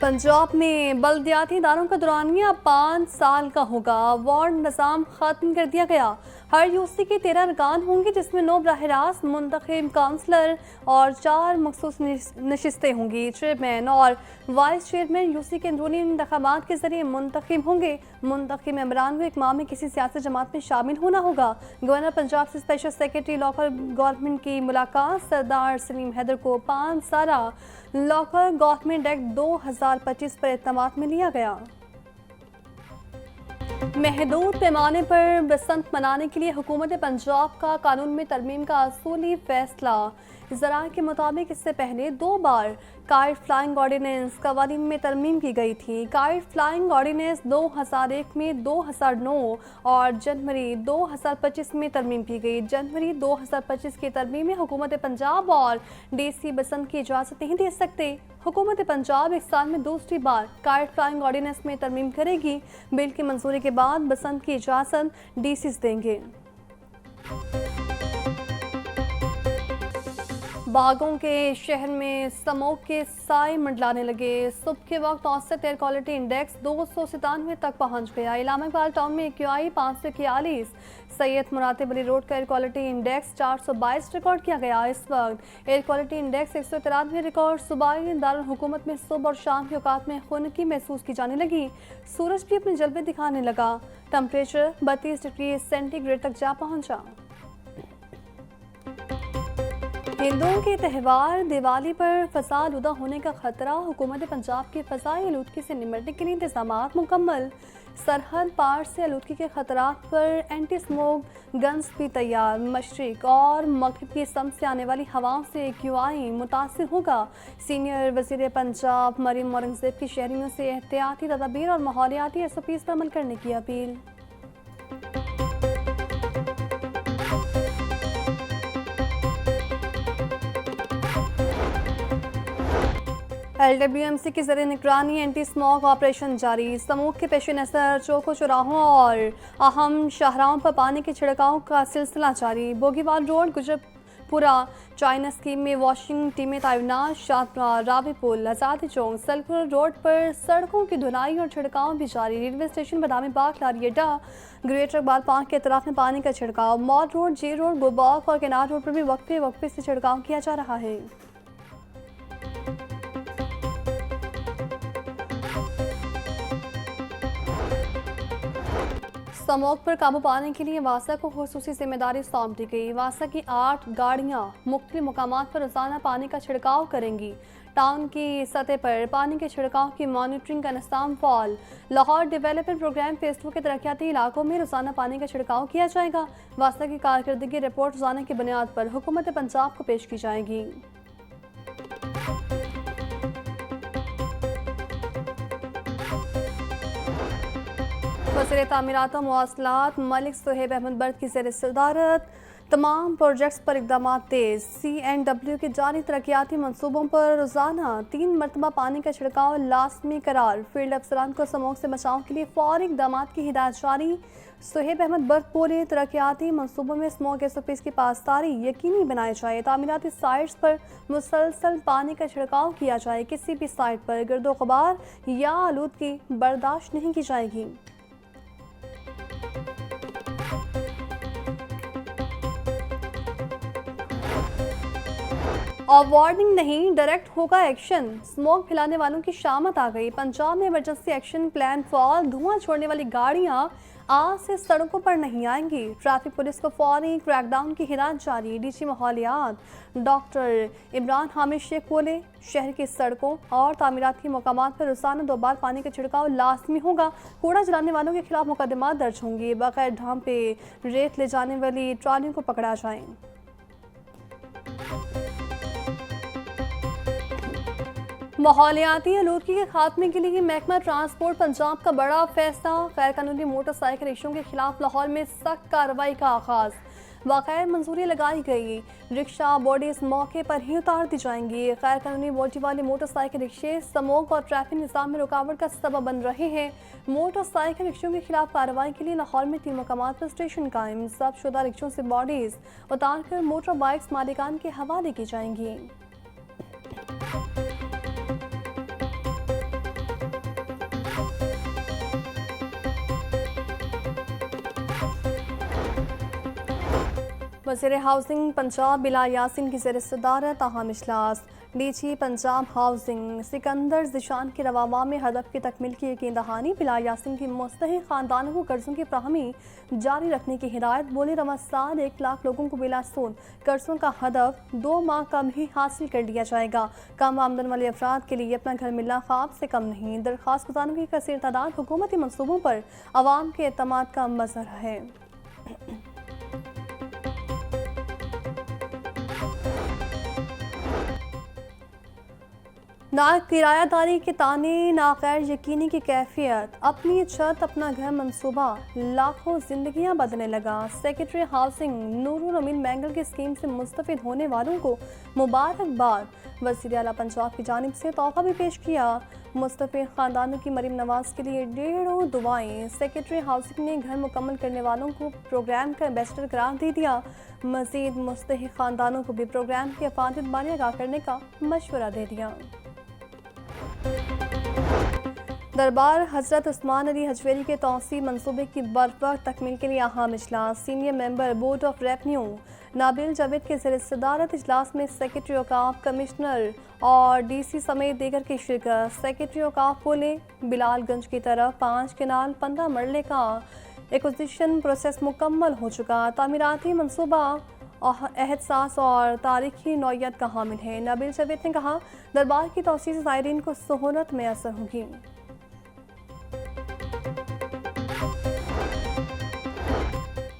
पंजाब में बल्दियाती इदारों का दौरानिया 5 साल का होगा। वार्ड निज़ाम खत्म कर दिया गया। हर यूसी की 13 अरकान होंगी, जिसमें 9 बराह रास्त मुंतखब काउंसलर और 4 मखसूस नशिस्तें होंगी। चेयरमैन और वाइस चेयरमैन यूसी के अंदरूनी इंतखाबात के जरिए मुंतखब होंगे। मुंतखब मेंबरान को एक माह में किसी सियासी जमात में शामिल होना होगा। गवर्नर पंजाब से स्पेशल सेक्रेटरी लोकल गवर्नमेंट की मुलाकात। सरदार सलीम हैदर को 5 साला लोकल गवर्नमेंट एक्ट 2025 पर एतमाद में लिया गया। महदूद पैमाने पर बसंत मनाने के लिए हुकूमत पंजाब का कानून में तरमीम का असूली फैसला। ज़राए के मुताबिक इससे पहले 2 बार काइट फ्लाइंग ऑर्डिनेंस कवानीन में तरमीम की गई थी। काइट फ्लाइंग ऑर्डिनेंस 2001 में, 2009 और जनवरी 2025 में तरमीम की गई। जनवरी 2025 की तरमीम में हुकूमत पंजाब और DC बसंत की इजाज़त नहीं दे सकते। हुकूमत पंजाब 1 साल में दूसरी बार काइट फ्लाइंग ऑर्डिनेंस में तरमीम करेगी। बिल की मंजूरी के बाद बसंत की इजाज़त DCs देंगे। बागों के शहर में स्मोक के साए मंडलाने लगे। सुबह के वक्त औसत एयर क्वालिटी इंडेक्स 297 तक पहुंच गया। इलाहाबाद टाउन में AQI 541, सैयद मुरातिब अली रोड का एयर क्वालिटी इंडेक्स 422 रिकॉर्ड किया गया। इस वक्त एयर क्वालिटी इंडेक्स 193 रिकॉर्ड। सूबाई दारुल हुकूमत में सुबह और शाम के औकात में खुनकी महसूस की जाने लगी। सूरज भी अपने जलवे दिखाने लगा। टेम्परेचर 32 डिग्री सेंटीग्रेड तक जा पहुंचा। हिंदुओं के त्यौहार दिवाली पर फसा आलूदा होने का खतरा। हुकूमत पंजाब की फ़ज़ाई आलूदगी से निपटने के लिए इंतजामात मुकम्मल। सरहद पार से आलूदगी के खतरात पर एंटी स्मोक गन्स भी तैयार। मशरिक और मगरिब की सम से आने वाली हवाओं से AQI मुतासिर होगा। सीनियर वज़ीर पंजाब मरीम औरंगज़ेब की शहरियों से एहतियाती तदाबीर और माहौलियाती SOPs पर अमल करने की अपील। LWMC की ज़रिए निगरानी एंटी स्मोक ऑपरेशन जारी। स्मोक के पेश नज़र चौकों चौराहों और अहम शाहराहों पर पानी के छिड़काव का सिलसिला जारी। बोगीवाल रोड, गुजरपुरा चाइना स्कीम में वॉशिंग टीमें तैनात। शाहपुरा, रावी पुल, आज़ादी चौक, सलपुर रोड पर सड़कों की धुलाई और छिड़काव भी जारी। Railway station, Badami Bagh, लारियडा, greater Iqbal park के अतराफ में पानी का छिड़काव। मॉल रोड, J रोड, गोबाक और केनार रोड पर भी वक्फे वक्फे से छिड़काव किया जा रहा है। स्मोक पर काबू पाने के लिए वासा को खुसूसी जिम्मेदारी सौंप दी गई। वासा की 8 गाड़ियां मुख्तलिफ मुकामात पर रोजाना पानी का छिड़काव करेंगी। टाउन की सतह पर पानी के छिड़काव की मॉनिटरिंग का निज़ाम फॉल। लाहौर डेवलपमेंट प्रोग्राम फेज 2 के तरक्याती इलाकों में रोजाना पानी का छिड़काव किया जाएगा। वासा की कारकर्दगी रिपोर्ट रोजाना की बुनियाद पर हुकूमत पंजाब को पेश की जाएगी। वज़ीर तामीरात और मवासलात मलिक सुहेब अहमद बर्द की ज़ेर सदारत तमाम प्रोजेक्ट्स पर इक़दाम तेज़। CNW के जारी तरक्याती मनसूबों पर रोज़ाना 3 मरतबा पानी का छिड़काव लाजमी करार। फील्ड अफसरान को स्मोक से बचाव के लिए फौरी इक़दाम की हिदायत जारी। सुहेब अहमद बर्द बोले, तरक्याती मनसूबों में स्मोक SOPs की पासदारी यकीनी बनाई जाए। तामीराती साइट्स पर मुसलसल पानी का छिड़काव किया जाए। किसी भी साइट पर गर्दो ग़बार या आलूदगी बर्दाश्त नहीं की जाएगी। और वार्निंग नहीं, डायरेक्ट होगा एक्शन। स्मोक फैलाने वालों की शामत आ गई। पंजाब में इमरजेंसी एक्शन प्लान फॉल। धुआं छोड़ने वाली गाड़ियां आज से सड़कों पर नहीं आएंगी। ट्रैफिक पुलिस को फौरी क्रैकडाउन की हिदायत जारी। DC माहौलियात डॉक्टर इमरान हामिद शेख बोले, शहर की सड़कों और तामीरात के मकामात पर रोजाना 2 बार पानी का छिड़काव लाजमी होगा। कूड़ा जलाने वालों के खिलाफ मुकदमा दर्ज होंगे। बगैर ढाम पे रेत ले जाने वाली ट्रॉलियों को पकड़ा जाए। माहौलियाती आलूदगी के खात्मे के लिए महकमा ट्रांसपोर्ट पंजाब का बड़ा फैसला। गैर कानूनी मोटरसाइकिल रिक्शों के खिलाफ लाहौर में सख्त कार्रवाई का आगाज। बगैर मंजूरी लगाई गई रिक्शा बॉडी इस मौके पर ही उतार दी जाएंगी। गैर कानूनी बॉडी वाले मोटरसाइकिल रिक्शे स्मोक और ट्रैफिक निज़ाम में रुकावट का सबब बन रहे हैं। मोटरसाइकिल रिक्शों के खिलाफ कार्रवाई के लिए लाहौर में 3 मकामात पर स्टेशन कायम। जब्त शुदा रिक्शों से बॉडीज उतार कर मोटर बाइक्स मालिकान के हवाले की जाएंगी। वज़ीर हाउसिंग पंजाब बिलाल यासीन की ज़ेर सदारत अहम इजलास। डीजी पंजाब हाउसिंग सिकंदर ज़िशान की रवामा में हदफ की तकमील की यकीन दहानी। बिलाल यासीन की मुस्तहिक ख़ानदानों को कर्ज़ों की फ्राहमी जारी रखने की हिदायत। बोले रवा साल 1 लाख लोगों को बिला सूद कर्ज़ों का हदफ 2 माह कम ही हासिल कर लिया जाएगा। कम आमदन वाले अफराद के लिए अपना घर मिलना ख्वाब से कम नहीं। दरख्वास्त गुज़ारों की कसीर तादाद हुकूमती मनसूबों पर आवाम के एतमाद का मज़हर है। ना किरायादारी के ताने, ना गैर यकीनी की कैफियत, अपनी छत अपना घर मंसूबा लाखों जिंदगियां बदलने लगा। सेक्रेटरी हाउसिंग नूरुल अमीन मैंगल की स्कीम से मुस्तफिद होने वालों को मुबारकबाद। वज़ीर आला पंजाब की जानिब से तोहफा भी पेश किया। मुस्तफिद ख़ानदानों की मरीम नवाज के लिए 1.5 दुआएं। सेक्रेटरी हाउसिंग ने घर मुकम्मल करने वालों को प्रोग्राम का एम्बेसडर करार दे दिया। मज़ीद मुस्तहिक ख़ानदानों को भी प्रोग्राम की अफादियत बालिग़ करने का मशवरा दे दिया। दरबार हजरत उस्मान अली हजवेरी के तौसी मनसूबे की बरवक्त तकमील के लिए अहम इजलास। Senior member board of revenue Nabil Javed के ज़ेर सदारत इजलास में सेक्रेटरी औकाफ, कमिश्नर और डीसी समेत दीगर की शिरकत। सेक्रेटरी औकाफ बोले बिलालगंज की तरफ 5 केनाल 15 मरले का एक्विजिशन प्रोसेस मुकम्मल हो चुका। तामीराती मनसूबा एहसास और तारीखी नौयत का हामिल है। नाबिल जावेद ने कहा दरबार की तौसीह से ज़ायरीन को सहूलत मैसर होगी।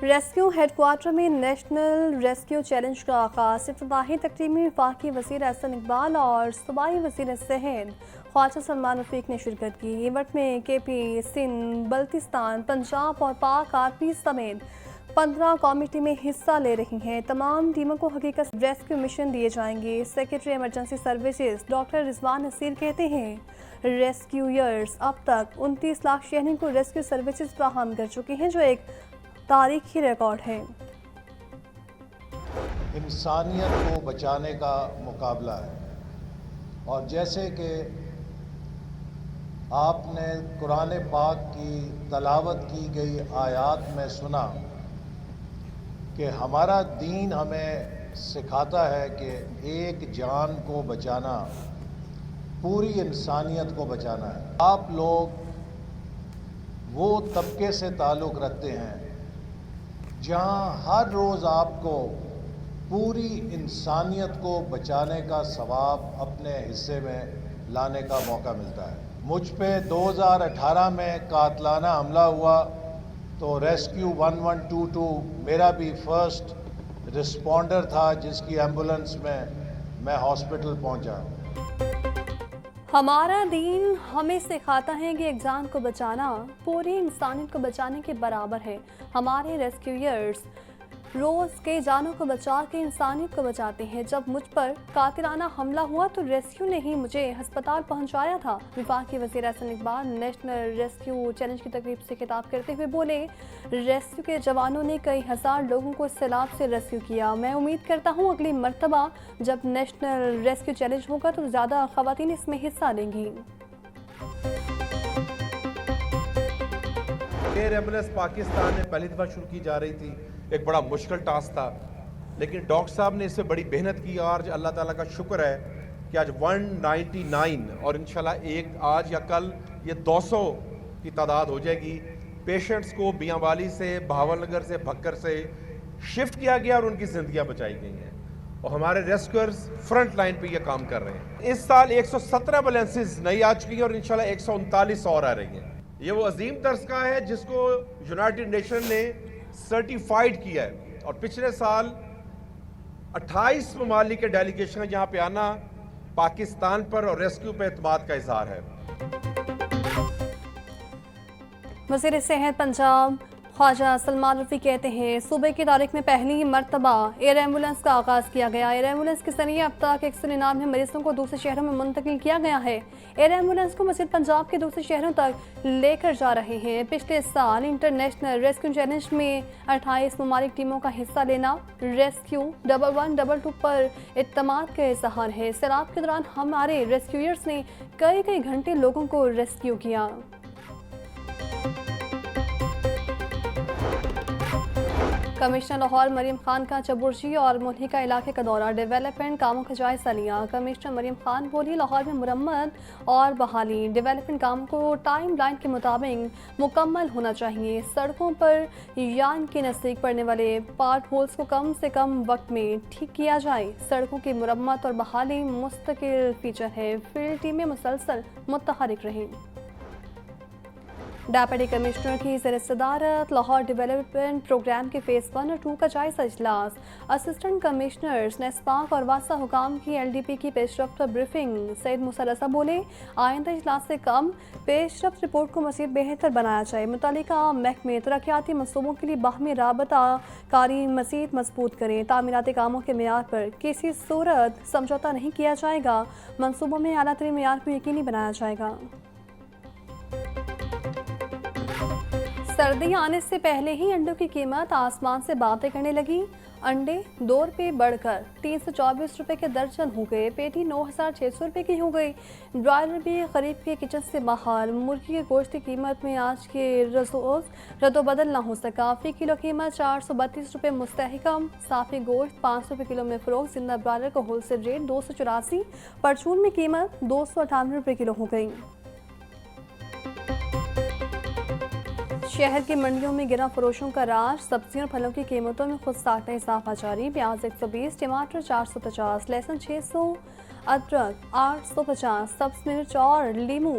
रेस्क्यू हेडक्वार्टर में नेशनल रेस्क्यू चैलेंज का आगाज़। इफ्तिताही तकरीब में वफाकी वज़ीर एहसन इकबाल और सूबाई वज़ीर सेहत ख्वाजा सलमान रफीक ने शिरकत की। इवेंट में KP, सिंध, बल्तिस्तान, पंजाब और पाक आर्मी समेत 15 कौमी टीमें हिस्सा ले रही हैं। तमाम टीमों को हकीकत रेस्क्यू मिशन दिए जाएंगे। Secretary emergency services doctor Rizwan Naseer कहते हैं रेस्क्यूयर्स अब तक 29 लाख शहरी को रेस्क्यू सर्विसेज फ्राहम कर चुके हैं, जो एक तारीखी रिकॉर्ड है। इंसानियत को बचाने का मुकाबला है और जैसे कि आपने कुरान पाक की तलावत की गई आयात में सुना कि हमारा दीन हमें सिखाता है कि एक जान को बचाना पूरी इंसानियत को बचाना है। आप लोग वो तबके से ताल्लुक़ रखते हैं जहां हर रोज़ आपको पूरी इंसानियत को बचाने का सवाब अपने हिस्से में लाने का मौका मिलता है। मुझ पे 2018 में कातलाना हमला हुआ तो रेस्क्यू 1122 मेरा भी फर्स्ट रिस्पॉन्डर था, जिसकी एम्बुलेंस में मैं हॉस्पिटल पहुंचा। हमारा दीन हमें सिखाता है कि एक जान को बचाना पूरी इंसानियत को बचाने के बराबर है। हमारे रेस्क्यूयर्स रोज़ के जानों को बचा के इंसानियत को बचाते हैं। जब मुझ पर कातिलाना हमला हुआ तो रेस्क्यू ने ही मुझे अस्पताल पहुंचाया था। वफाकी वज़ीर Ahsan Iqbal national rescue challenge की तकरीब से खिताब करते हुए बोले रेस्क्यू के जवानों ने कई हज़ार लोगों को सैलाब से रेस्क्यू किया। मैं उम्मीद करता हूं अगली मरतबा जब नेशनल रेस्क्यू चैलेंज होगा तो ज़्यादा ख़वातीन इसमें हिस्सा लेंगी। एयर एम्बुलेंस पाकिस्तान में पहली दफ़ा शुरू की जा रही थी। एक बड़ा मुश्किल टास्क था, लेकिन डॉक्टर साहब ने इससे बड़ी मेहनत की और अल्लाह ताला का शुक्र है कि आज 199 और इंशाल्लाह आज या कल ये 200 की तादाद हो जाएगी। पेशेंट्स को मियांवाली से, बहावलनगर से, भक्कर से शिफ्ट किया गया और उनकी ज़िंदगियाँ बचाई गई हैं और हमारे रेस्क्यूअर्स फ्रंट लाइन पे ये काम कर रहे हैं। इस साल 117 एम्बुलेंसेज नई आ चुकी हैं और इंशाल्लाह 139 और आ रही हैं। ये वो अजीम दर्ज का है जिसको यूनाइटेड नेशन ने सर्टिफाइड किया है और पिछले साल 28 ममालिक के डेलीगेशन यहाँ पे आना पाकिस्तान पर और रेस्क्यू पे एतमाद का इजहार है। वज़ीर सेहत पंजाब ख्वाजा सलमान रफीक कहते हैं सूबे की तारीख में पहली मरतबा एयर एम्बुलेंस का आगाज़ किया गया। एयर एम्बुलेंस के जरिए अब तक 199 मरीजों को दूसरे शहरों में मुंतकिल किया गया है। एयर एम्बुलेंस को मज़ीद पंजाब के दूसरे शहरों तक लेकर जा रहे हैं। पिछले साल इंटरनेशनल रेस्क्यू चैलेंज में 28 ममालिक टीमों का हिस्सा लेना रेस्क्यू 1122 पर इत्तमाद का इज़हार है। सैलाब के दौरान हमारे रेस्क्यूयर्स ने कई घंटे लोगों को रेस्क्यू किया। कमिश्नर लाहौर मरीम खान का चबुर्जी और मुल्हिका इलाके का दौरा, डेवलपमेंट कामों का जायजा लिया। कमिश्नर मरीम खान बोली, लाहौर में मुरम्मत और बहाली डेवलपमेंट काम को टाइम लाइन के मुताबिक मुकम्मल होना चाहिए। सड़कों पर यान के नज़दीक पड़ने वाले पार्ट होल्स को कम से कम वक्त में ठीक किया जाए। सड़कों की मुरम्मत और बहाली मुस्तकिल फीचर है, फील्ड टीमें मुसलसल मुतहरिक रहें। डेप्यूटी कमिश्नर की ज़ेर सदारत लाहौर डेवलपमेंट प्रोग्राम के फ़ेज़ 1 और 2 का जायजा इजलास। असिस्टेंट कमिश्नर्स नेस्पाक और वासा हुकाम की LDP की पेशरफ्त पर ब्रीफिंग। सैयद मूसा रज़ा बोले, आइंदा इजलास से कम पेशरफ्त रिपोर्ट को मज़ीद बेहतर बनाया जाए। मुतल्लिका महकमे तरक्याती मनसूबों के लिए बाहमी राबता कारी मज़ीद मजबूत करें। तामीराती कामों के मेयार पर किसी सूरत समझौता नहीं किया जाएगा। मनसूबों में आला तरीन मेयार को यकीनी बनाया जाएगा। सर्दी आने से पहले ही अंडों की कीमत आसमान से बातें करने लगी। अंडे 2 रुपये बढ़कर 324 रुपये के दर्जन हो गए। पेटी 9600 रुपये की हो गई। ब्रॉयलर भी गरीब के किचन से बाहर। मुर्गी के गोश्त की कीमत में आज के रोज़ रद्दोबदल ना हो सका। फी किलो कीमत 432 रुपये मुस्तहकम। साफ़ी गोश्त 500 रुपये किलो में फ़रोख्त। जिंदा ब्रॉयलर का होलसेल रेट 284। परचून में कीमत 298 रुपये किलो हो गई। शहर की मंडियों में गिरा फरोशों का राज। सब्जियों और फलों की कीमतों में खुद साटना इजाफा जारी। प्याज 120, टमाटर 450, लहसुन 600, अदरक 850, सब्ज़ मिर्च और लीमू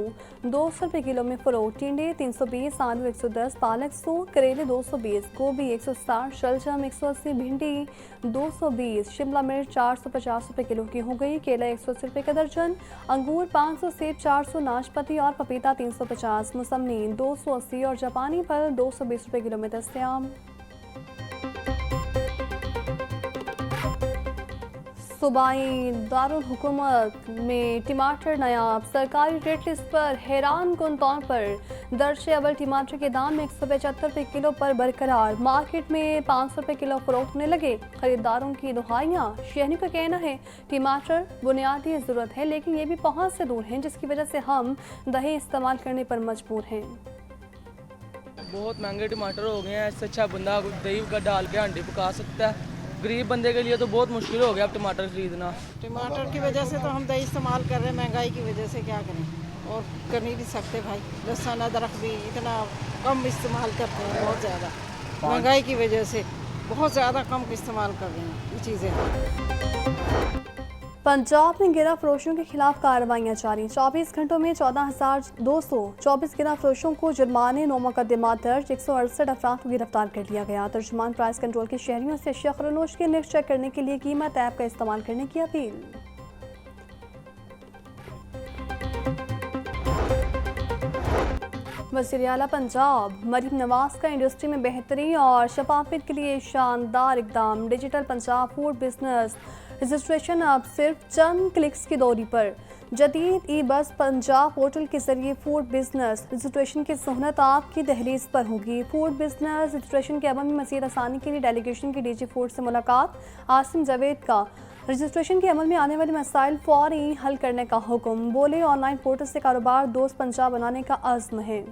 200 रुपये किलो में फ़रोख्त। टिंडे 320, आलू 110, पालक 100, करेले 220, गोभी 160, शलजम 180, भिंडी 220, शिमला मिर्च 450 रुपये किलो की हो गई। केला 180 रुपये का दर्जन, अंगूर 500, सेब 400, नाशपाती और पपीता 350, मौसमी 280 और जापानी फल 220 रुपये किलो में दस्तयाब। सूबाई दारुल हुकूमत में टमाटर नायाब। सरकारी रेट लिस्ट पर हैरान कुन तौर पर दर्ज अव्वल टमाटर के दाम 175 रुपये किलो पर बरकरार। मार्केट में 500 रुपये किलो फरोख्त होने लगे। खरीदारों की दुहाइयाँ। शहरी का कहना है टमाटर बुनियादी ज़रूरत है, लेकिन ये भी पहुँच से दूर हैं, जिसकी वजह से हम दही इस्तेमाल करने पर मजबूर हैं। बहुत महंगे टमाटर हो गए हैं। इससे अच्छा बंदा दही का डाल के हांडी पका सकता है। गरीब बंदे के लिए तो बहुत मुश्किल हो गया अब टमाटर खरीदना। टमाटर की वजह से तो हम दही इस्तेमाल कर रहे हैं, महंगाई की वजह से क्या करें, और कर नहीं भी सकते भाई। लहसुन अदरक भी इतना कम इस्तेमाल करते हैं, बहुत ज़्यादा महंगाई की वजह से बहुत ज़्यादा कम इस्तेमाल कर रहे हैं ये चीज़ें। पंजाब में गिरा फरोशों के खिलाफ कार्रवाइयाँ जारी। 24 घंटों में 14,224 गिरा फरोशों को जुर्माने, 9 मुकदमात दर्ज, 168 अफराद को गिरफ्तार कर लिया गया। तर्जुमान प्राइस कंट्रोल के शहरियों से अशिया खरीदोनोश के निर्ख चेक करने के लिए कीमत ऐप का इस्तेमाल करने की अपील। वज़ीर आला पंजाब मरीम नवाज का इंडस्ट्री में बेहतरी और शफाफियत के लिए शानदार इकदाम। Digital Punjab food business registration अब सिर्फ चंद क्लिक्स की दूरी पर। जदीद ई-बस पंजाब पोर्टल के जरिए फूड बिजनेस रजिस्ट्रेशन की सहूलत आपकी दहलीज पर होगी। फूड बिजनेस रजिस्ट्रेशन के अमल में मज़ीद आसानी के लिए डेलीगेशन की DG फूड से मुलाकात। आसिम जावेद का रजिस्ट्रेशन के अमल में आने वाले मसाइल फौरी हल करने का हुक्म। बोले, ऑनलाइन पोर्टल से कारोबार दोस्त पंजाब बनाने का अज़्म है।